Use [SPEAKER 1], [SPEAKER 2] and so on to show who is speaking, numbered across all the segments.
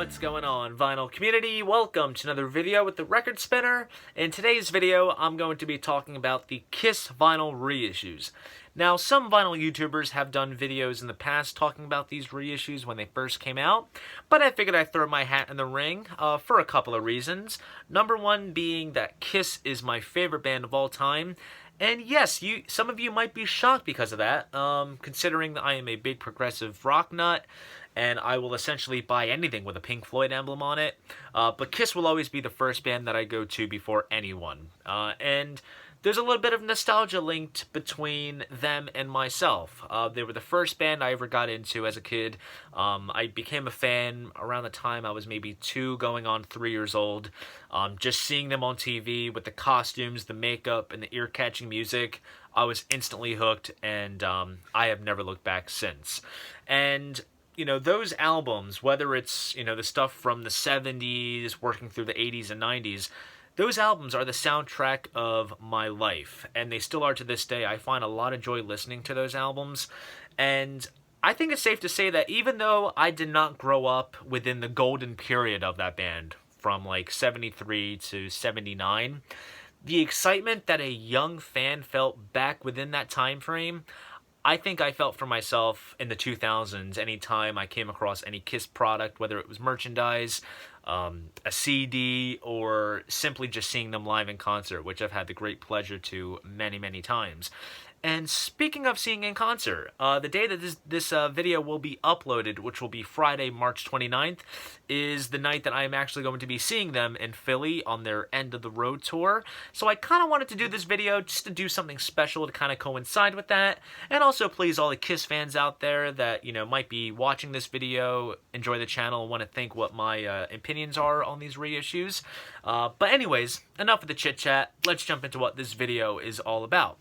[SPEAKER 1] What's going on, vinyl community? Welcome to another video with the Record Spinner. In today's video, I'm going to be talking about the Kiss vinyl reissues. Now, some vinyl YouTubers have done videos in the past talking about these reissues when they first came out, but I figured I'd throw my hat in the ring for a couple of reasons. Number one being that Kiss is my favorite band of all time. And yes, some of you might be shocked because of that, considering that I am a big progressive rock nut, and I will essentially buy anything with a Pink Floyd emblem on it. But Kiss will always be the first band that I go to before anyone. And there's a little bit of nostalgia linked between them and myself. They were the first band I ever got into as a kid. I became a fan around the time I was maybe 2 going on 3 years old. Just seeing them on TV with the costumes, the makeup, and the ear-catching music, I was instantly hooked, and I have never looked back since. And you know, those albums, whether it's, you know, the stuff from the 70s, working through the 80s and 90s, those albums are the soundtrack of my life, and they still are to this day. I find a lot of joy listening to those albums, and I think it's safe to say that even though I did not grow up within the golden period of that band, from like 73 to 79, the excitement that a young fan felt back within that time frame, I think I felt for myself in the 2000s anytime I came across any Kiss product, whether it was merchandise, a CD, or simply just seeing them live in concert, which I've had the great pleasure to many, many times. And speaking of seeing in concert, the day that this video will be uploaded, which will be Friday, March 29th, is the night that I am actually going to be seeing them in Philly on their End of the Road tour. So I kind of wanted to do this video just to do something special to kind of coincide with that, and also please all the Kiss fans out there that, you know, might be watching this video, enjoy the channel, and want to think what my opinions are on these reissues. But anyways, enough of the chit-chat. Let's jump into what this video is all about.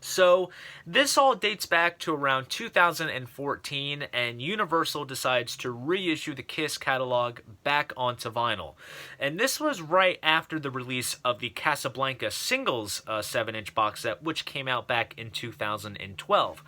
[SPEAKER 1] So, this all dates back to around 2014, and Universal decides to reissue the Kiss catalog back onto vinyl. And this was right after the release of the Casablanca singles 7-inch box set, which came out back in 2012.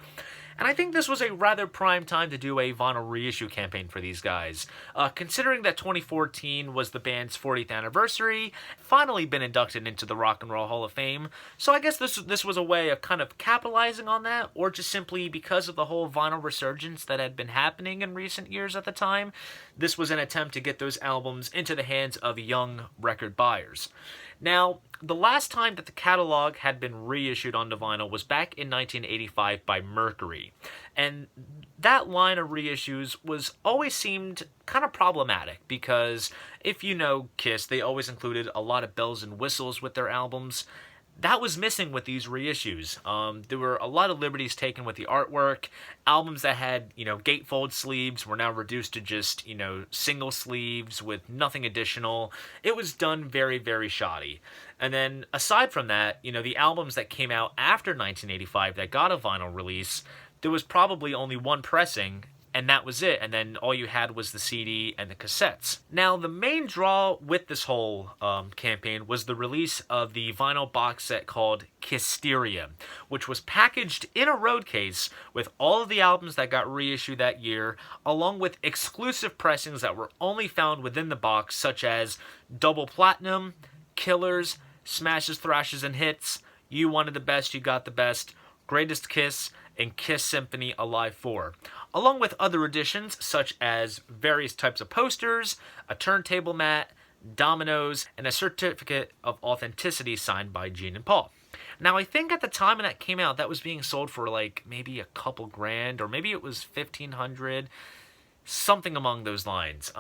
[SPEAKER 1] And I think this was a rather prime time to do a vinyl reissue campaign for these guys. Considering that 2014 was the band's 40th anniversary, finally been inducted into the Rock and Roll Hall of Fame, so I guess this was a way of kind of capitalizing on that, or just simply because of the whole vinyl resurgence that had been happening in recent years at the time, this was an attempt to get those albums into the hands of young record buyers. Now, the last time that the catalog had been reissued onto vinyl was back in 1985 by Mercury, and that line of reissues was always seemed kind of problematic because if you know Kiss, they always included a lot of bells and whistles with their albums. That was missing with these reissues. There were a lot of liberties taken with the artwork. Albums that had, you know, gatefold sleeves were now reduced to just, you know, single sleeves with nothing additional. It was done very, very shoddy. And then, aside from that, you know, the albums that came out after 1985 that got a vinyl release, there was probably only one pressing, and that was it, and then all you had was the CD and the cassettes. Now, the main draw with this whole campaign was the release of the vinyl box set called Hysteria, which was packaged in a road case with all of the albums that got reissued that year, along with exclusive pressings that were only found within the box, such as Double Platinum, Killers, Smashes, Thrashes, and Hits, You Wanted the Best, You Got the Best, Greatest Kiss, and Kiss Symphony Alive 4, along with other additions such as various types of posters, a turntable mat, dominoes, and a certificate of authenticity signed by Gene and Paul. Now, I think at the time when that came out, that was being sold for like maybe a couple grand, or maybe it was $1,500, something along those lines.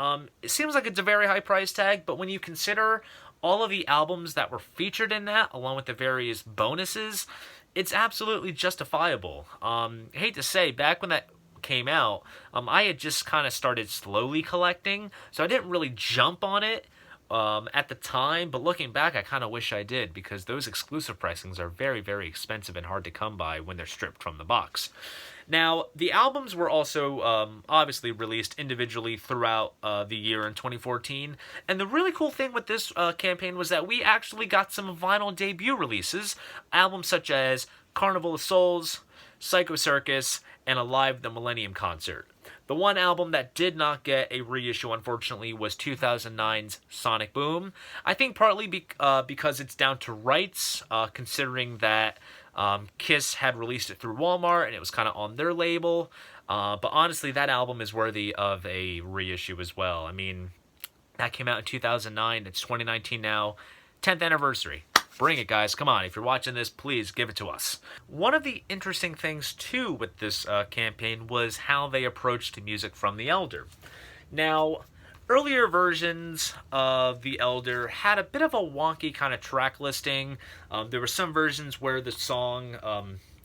[SPEAKER 1] It seems like it's a very high price tag, but when you consider all of the albums that were featured in that, along with the various bonuses, it's absolutely justifiable. I hate to say, back when that came out, I had just kind of started slowly collecting, so I didn't really jump on it at the time, but looking back, I kind of wish I did, because those exclusive pricings are very, very expensive and hard to come by when they're stripped from the box. Now, the albums were also obviously released individually throughout the year in 2014, and the really cool thing with this campaign was that we actually got some vinyl debut releases, albums such as Carnival of Souls, Psycho Circus, and Alive the Millennium Concert. The one album that did not get a reissue, unfortunately, was 2009's Sonic Boom. I think partly because it's down to rights, considering that Kiss had released it through Walmart and it was kind of on their label. But honestly, that album is worthy of a reissue as well. I mean, that came out in 2009. It's 2019 now. 10th anniversary. Bring it, guys. Come on. If you're watching this, please give it to us. One of the interesting things, too, with this campaign was how they approached music from The Elder. Now, earlier versions of The Elder had a bit of a wonky kind of track listing. There were some versions where the song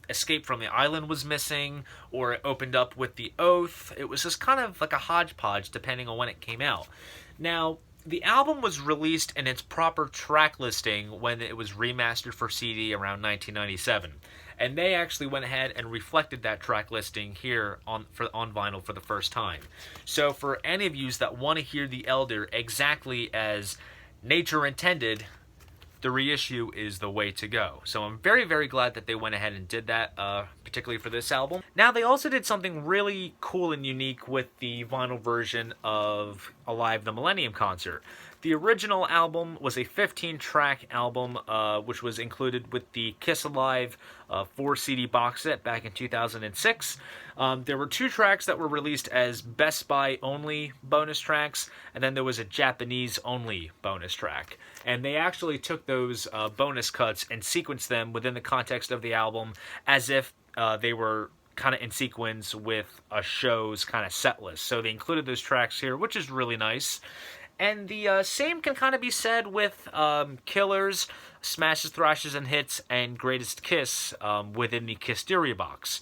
[SPEAKER 1] Escape from the Island was missing, or it opened up with The Oath. It was just kind of like a hodgepodge depending on when it came out. Now, the album was released in its proper track listing when it was remastered for CD around 1997. And they actually went ahead and reflected that track listing here on vinyl for the first time. So for any of you that want to hear The Elder exactly as nature intended, the reissue is the way to go. So I'm very, very glad that they went ahead and did that, particularly for this album. Now, they also did something really cool and unique with the vinyl version of Alive the Millennium Concert. The original album was a 15-track album, which was included with the Kiss Alive 4-CD box set back in 2006. There were 2 tracks that were released as Best Buy-only bonus tracks, and then there was a Japanese-only bonus track. And they actually took those bonus cuts and sequenced them within the context of the album as if they were kind of in sequence with a show's kind of set list. So they included those tracks here, which is really nice. And the same can kind of be said with Killers, Smashes, Thrashes, and Hits, and Greatest Kiss within the Hysteria box.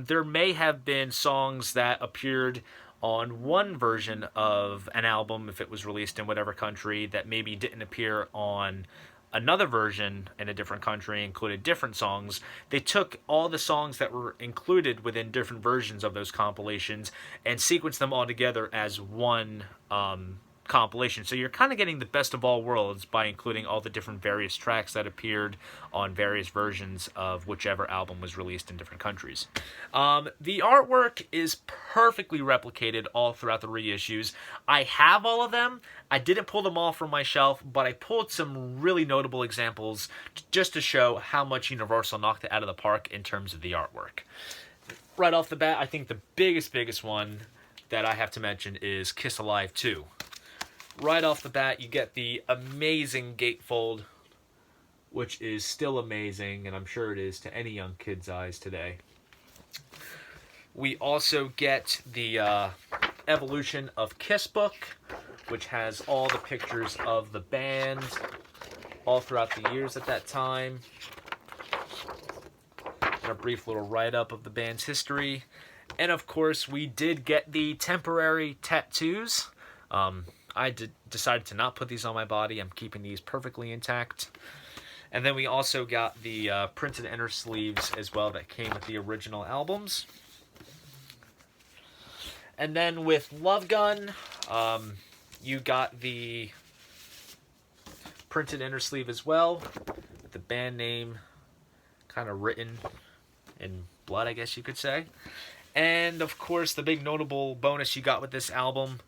[SPEAKER 1] There may have been songs that appeared on one version of an album, if it was released in whatever country, that maybe didn't appear on another version in a different country, included different songs. They took all the songs that were included within different versions of those compilations and sequenced them all together as one compilation. So you're kind of getting the best of all worlds by including all the different various tracks that appeared on various versions of whichever album was released in different countries. The artwork is perfectly replicated all throughout the reissues. I have all of them. I didn't pull them all from my shelf, but I pulled some really notable examples just to show how much Universal knocked it out of the park in terms of the artwork. Right off the bat, I think the biggest one that I have to mention is Kiss Alive 2. Right off the bat, you get the amazing gatefold, which is still amazing, and I'm sure it is to any young kid's eyes today. We also get the Evolution of Kiss book, which has all the pictures of the band all throughout the years at that time. And a brief little write-up of the band's history. And of course, we did get the temporary tattoos. I decided to not put these on my body. I'm keeping these perfectly intact. And then we also got the printed inner sleeves as well that came with the original albums. And then with Love Gun, you got the printed inner sleeve as well, with the band name kind of written in blood, I guess you could say. And of course, the big notable bonus you got with this album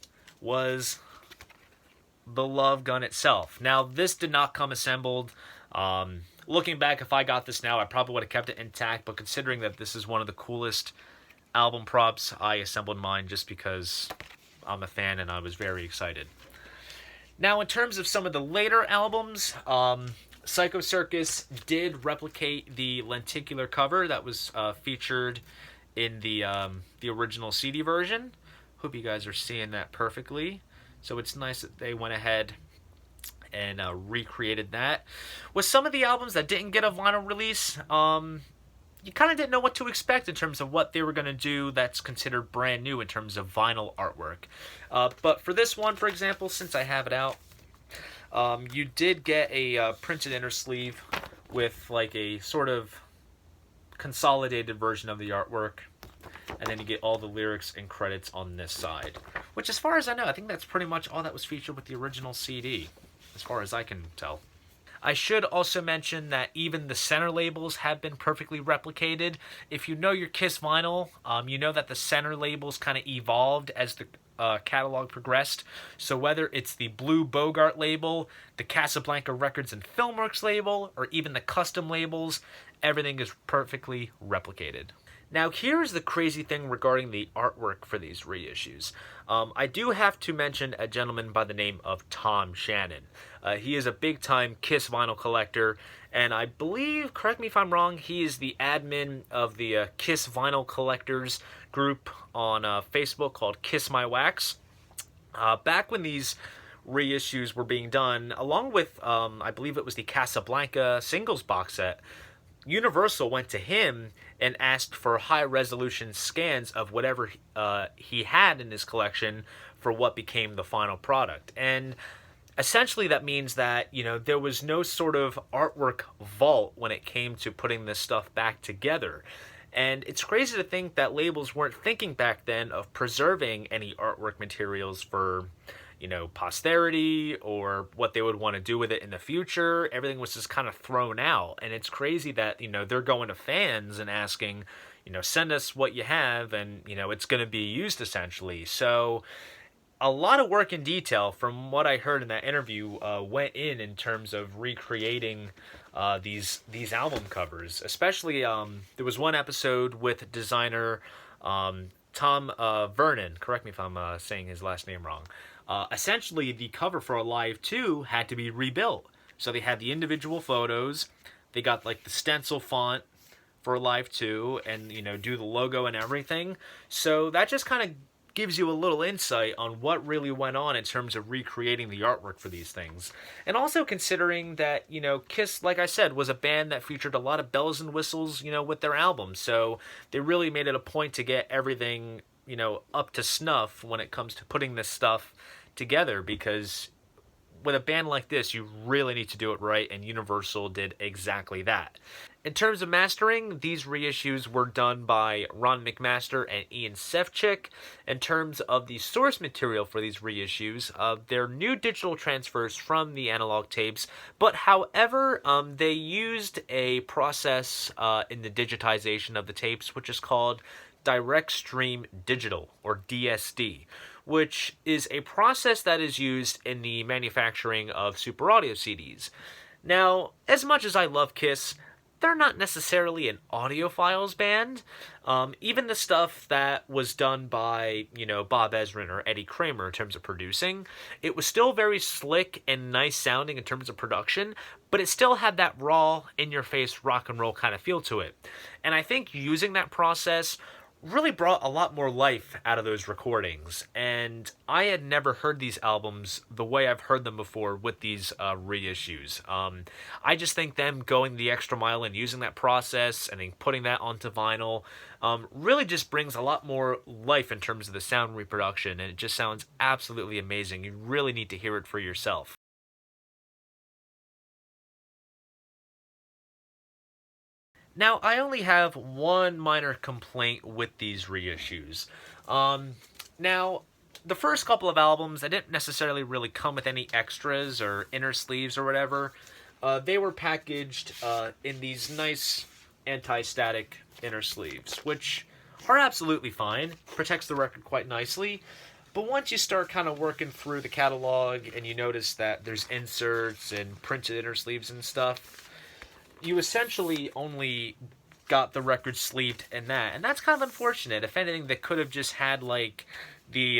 [SPEAKER 1] was the Love Gun itself. Now, this did not come assembled. Looking back, if I got this now, I probably would have kept it intact, but considering that this is one of the coolest album props, I assembled mine just because I'm a fan and I was very excited. Now, in terms of some of the later albums, Psycho Circus did replicate the lenticular cover that was featured in the original CD version. Hope you guys are seeing that perfectly. So it's nice that they went ahead and recreated that. With some of the albums that didn't get a vinyl release, you kind of didn't know what to expect in terms of what they were going to do that's considered brand new in terms of vinyl artwork. But for this one, for example, since I have it out, you did get a printed inner sleeve with like a sort of consolidated version of the artwork. And then you get all the lyrics and credits on this side. Which, as far as I know, I think that's pretty much all that was featured with the original CD, as far as I can tell. I should also mention that even the center labels have been perfectly replicated. If you know your Kiss vinyl, you know that the center labels kind of evolved as the catalog progressed. So whether it's the Blue Bogart label, the Casablanca Records and Filmworks label, or even the custom labels, everything is perfectly replicated. Now, here's the crazy thing regarding the artwork for these reissues. I do have to mention a gentleman by the name of Tom Shannon. He is a big-time Kiss vinyl collector, and I believe, correct me if I'm wrong, he is the admin of the Kiss Vinyl Collectors group on Facebook called Kiss My Wax. Back when these reissues were being done, along with, I believe it was the Casablanca singles box set, Universal went to him and asked for high-resolution scans of whatever he had in his collection for what became the final product. And essentially that means that, there was no sort of artwork vault when it came to putting this stuff back together. And it's crazy to think that labels weren't thinking back then of preserving any artwork materials for, posterity or what they would want to do with it in the future. Everything was just kind of thrown out. And it's crazy that, they're going to fans and asking, send us what you have and, it's going to be used essentially. So a lot of work in detail, from what I heard in that interview, went in terms of recreating these album covers. Especially, there was one episode with designer Tom Vernon. Correct me if I'm saying his last name wrong. Essentially, the cover for Alive 2 had to be rebuilt. So they had the individual photos. They got like the stencil font for Alive 2 and, do the logo and everything. So that just kind of gives you a little insight on what really went on in terms of recreating the artwork for these things. And also considering that, Kiss, like I said, was a band that featured a lot of bells and whistles, with their albums. So they really made it a point to get everything, up to snuff when it comes to putting this stuff together, because with a band like this, you really need to do it right, and Universal did exactly that. In terms of mastering, these reissues were done by Ron McMaster and Ian Sefcik. In terms of the source material for these reissues, they're new digital transfers from the analog tapes, but however, they used a process in the digitization of the tapes, which is called Direct Stream Digital, or DSD, which is a process that is used in the manufacturing of Super Audio CDs. Now, as much as I love Kiss, they're not necessarily an audiophiles band. Even the stuff that was done by, Bob Ezrin or Eddie Kramer in terms of producing, it was still very slick and nice sounding in terms of production, but it still had that raw, in-your-face rock and roll kind of feel to it. And I think using that process really brought a lot more life out of those recordings, and I had never heard these albums the way I've heard them before with these reissues. I just think them going the extra mile and using that process and then putting that onto vinyl really just brings a lot more life in terms of the sound reproduction, and it just sounds absolutely amazing. You really need to hear it for yourself. Now, I only have one minor complaint with these reissues. Now, the first couple of albums, I didn't necessarily really come with any extras or inner sleeves or whatever. They were packaged in these nice anti-static inner sleeves, which are absolutely fine. Protects the record quite nicely. But once you start kind of working through the catalog and you notice that there's inserts and printed inner sleeves and stuff, you essentially only got the record sleeved in that, and that's kind of unfortunate. If anything, they could have just had like the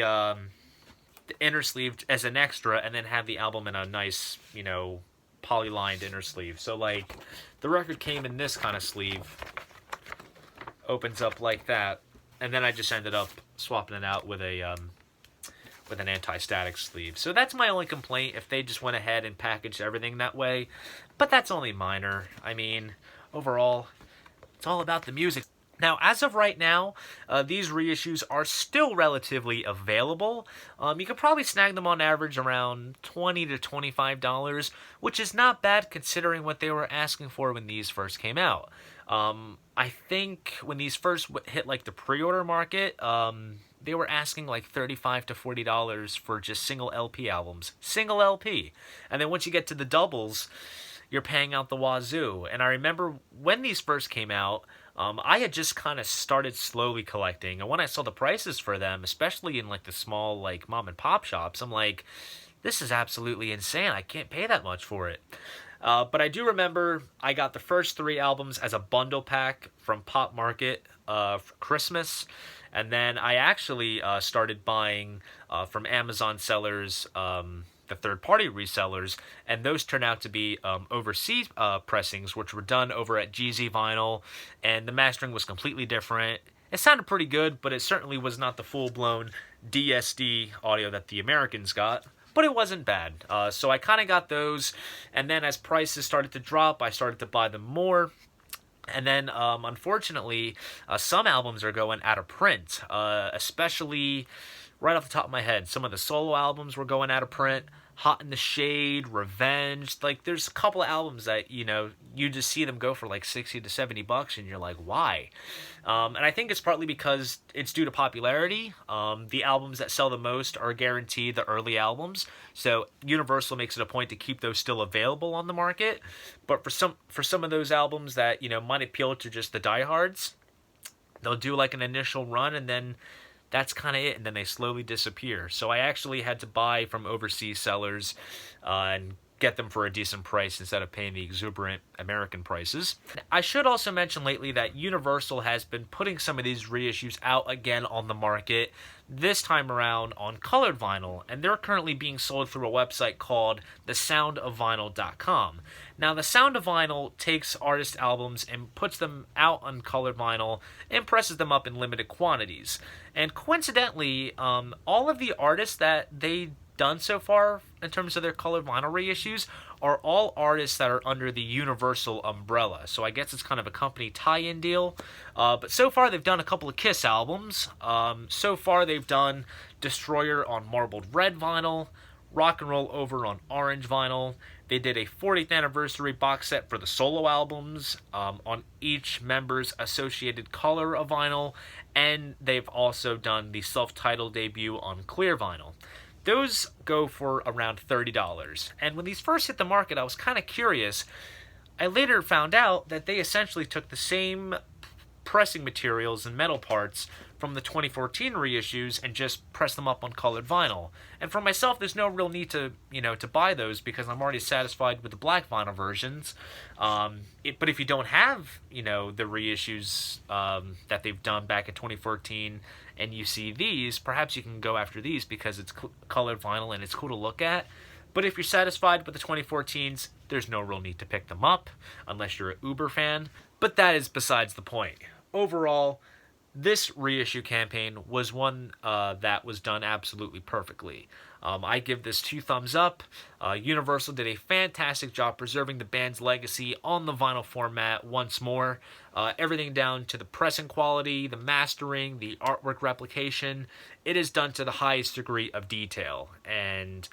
[SPEAKER 1] inner sleeve as an extra, and then have the album in a nice, poly-lined inner sleeve. So like, the record came in this kind of sleeve, opens up like that, and then I just ended up swapping it out with a with an anti-static sleeve. So that's my only complaint, if they just went ahead and packaged everything that way. But that's only minor. I mean, overall, it's all about the music. Now, as of right now, these reissues are still relatively available. You could probably snag them on average around $20 to $25, which is not bad considering what they were asking for when these first came out. I think when these first hit like the pre-order market, they were asking like $35 to $40 for just single LP albums. Single LP. And then once you get to the doubles, you're paying out the wazoo. And I remember when these first came out, I had just kind of started slowly collecting, and when I saw the prices for them, especially in like the small like mom and pop shops, I'm like, this is absolutely insane. I can't pay that much for it. But I do remember I got the first 3 albums as a bundle pack from Pop Market for Christmas. And then I actually started buying from Amazon sellers, the third-party resellers, and those turned out to be overseas pressings, which were done over at GZ Vinyl, and the mastering was completely different. It sounded pretty good, but it certainly was not the full-blown DSD audio that the Americans got. But it wasn't bad. So I kind of got those, and then as prices started to drop, I started to buy them more. And then, unfortunately, some albums are going out of print, especially right off the top of my head. Some of the solo albums were going out of print. Hot in the Shade, Revenge. Like, there's a couple of albums that, you know, you just see them go for like 60 to 70 bucks, and you're like, why? And I think it's partly because it's due to popularity. The albums that sell the most are guaranteed the early albums, so Universal makes it a point to keep those still available on the market. But for some of those albums that, you know, might appeal to just the diehards, they'll do like an initial run, and then that's kind of it, and then they slowly disappear. So I actually had to buy from overseas sellers and get them for a decent price instead of paying the exuberant American prices. I should also mention lately that Universal has been putting some of these reissues out again on the market, this time around on colored vinyl, and they're currently being sold through a website called thesoundofvinyl.com. Now, The Sound of Vinyl takes artist albums and puts them out on colored vinyl and presses them up in limited quantities. And coincidentally, all of the artists that they've done so far in terms of their colored vinyl reissues are all artists that are under the Universal umbrella. So I guess it's kind of a company tie-in deal. But so far they've done a couple of Kiss albums. So far they've done Destroyer on marbled red vinyl, Rock and Roll Over on orange vinyl. They did a 40th anniversary box set for the solo albums on each member's associated color of vinyl, and they've also done the self-titled debut on clear vinyl. Those go for around $30. And when these first hit the market, I was kind of curious. I later found out that they essentially took the same pressing materials and metal parts from the 2014 reissues and just pressed them up on colored vinyl. And for myself, there's no real need to, to buy those because I'm already satisfied with the black vinyl versions. But if you don't have, the reissues that they've done back in 2014 and you see these, perhaps you can go after these because it's colored vinyl and it's cool to look at. But if you're satisfied with the 2014s, there's no real need to pick them up unless you're an Uber fan. But that is besides the point. Overall, this reissue campaign was one that was done absolutely perfectly. I give this 2 thumbs up. Universal did a fantastic job preserving the band's legacy on the vinyl format once more. Everything down to the pressing quality, the mastering, the artwork replication. It is done to the highest degree of detail. And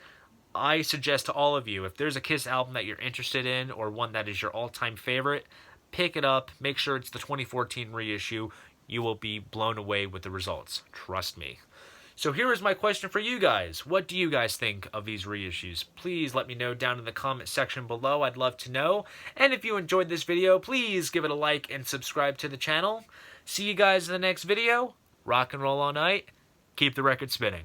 [SPEAKER 1] I suggest to all of you, if there's a Kiss album that you're interested in or one that is your all-time favorite, pick it up. Make sure it's the 2014 reissue. You will be blown away with the results. Trust me. So here is my question for you guys. What do you guys think of these reissues? Please let me know down in the comment section below. I'd love to know. And if you enjoyed this video, please give it a like and subscribe to the channel. See you guys in the next video. Rock and roll all night. Keep the record spinning.